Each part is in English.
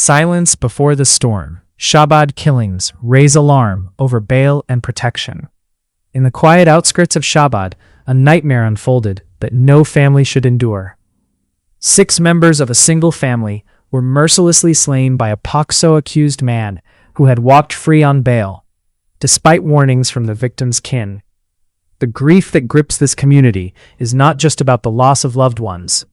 Silence before the storm. Shabad killings raise alarm over bail and protection. In the quiet outskirts of Shabad, a nightmare unfolded that no family should endure. 6 members of a single family were mercilessly slain by a POCSO-accused man who had walked free on bail, despite warnings from the victim's kin. The grief that grips this community is not just about the loss of loved ones.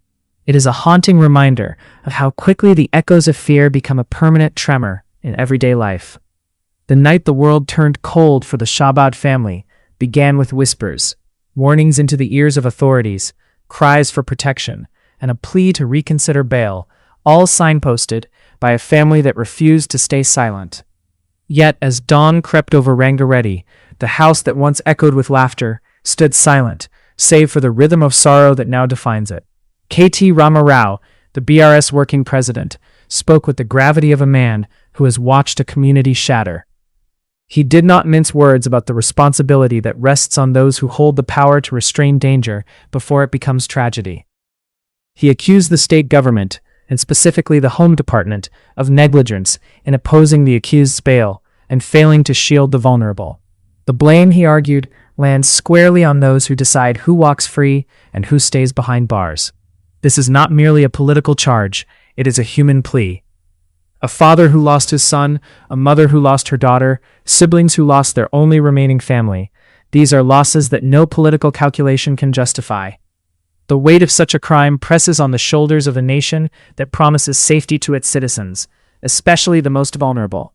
It is a haunting reminder of how quickly the echoes of fear become a permanent tremor in everyday life. The night the world turned cold for the Shabad family began with whispers, warnings into the ears of authorities, cries for protection, and a plea to reconsider bail, all signposted by a family that refused to stay silent. Yet, as dawn crept over Rangareddy, the house that once echoed with laughter stood silent, save for the rhythm of sorrow that now defines it. KT Rama Rao, the BRS working president, spoke with the gravity of a man who has watched a community shatter. He did not mince words about the responsibility that rests on those who hold the power to restrain danger before it becomes tragedy. He accused the state government, and specifically the Home Department, of negligence in opposing the accused's bail and failing to shield the vulnerable. The blame, he argued, lands squarely on those who decide who walks free and who stays behind bars. This is not merely a political charge, it is a human plea. A father who lost his son, a mother who lost her daughter, siblings who lost their only remaining family. These are losses that no political calculation can justify. The weight of such a crime presses on the shoulders of a nation that promises safety to its citizens, especially the most vulnerable.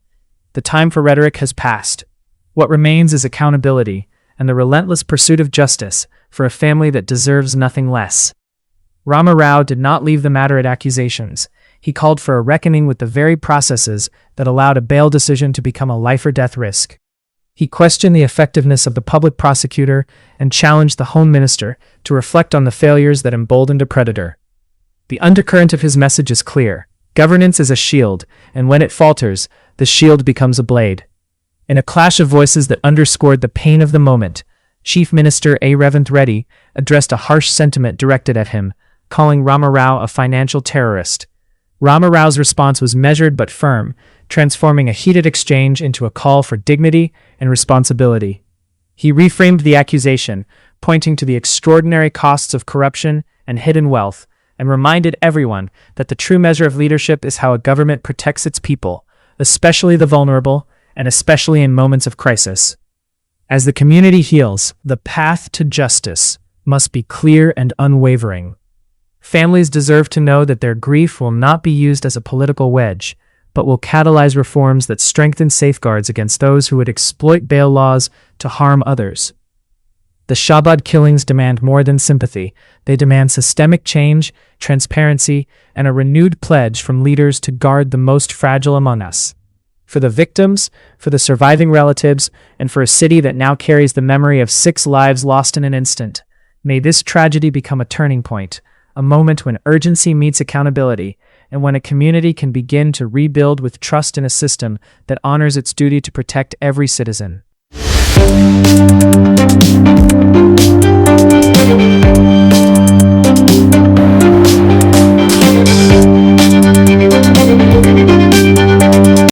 The time for rhetoric has passed. What remains is accountability and the relentless pursuit of justice for a family that deserves nothing less. Rama Rao did not leave the matter at accusations. He called for a reckoning with the very processes that allowed a bail decision to become a life-or-death risk. He questioned the effectiveness of the public prosecutor and challenged the Home Minister to reflect on the failures that emboldened a predator. The undercurrent of his message is clear. Governance is a shield, and when it falters, the shield becomes a blade. In a clash of voices that underscored the pain of the moment, Chief Minister A. Revanth Reddy addressed a harsh sentiment directed at him, calling Rama Rao a financial terrorist. Rama Rao's response was measured but firm, transforming a heated exchange into a call for dignity and responsibility. He reframed the accusation, pointing to the extraordinary costs of corruption and hidden wealth, and reminded everyone that the true measure of leadership is how a government protects its people, especially the vulnerable, and especially in moments of crisis. As the community heals, the path to justice must be clear and unwavering. Families deserve to know that their grief will not be used as a political wedge, but will catalyze reforms that strengthen safeguards against those who would exploit bail laws to harm others. The Shabad killings demand more than sympathy. They demand systemic change, transparency, and a renewed pledge from leaders to guard the most fragile among us. For the victims, for the surviving relatives, and for a city that now carries the memory of 6 lives lost in an instant, may this tragedy become a turning point, a moment when urgency meets accountability, and when a community can begin to rebuild with trust in a system that honors its duty to protect every citizen.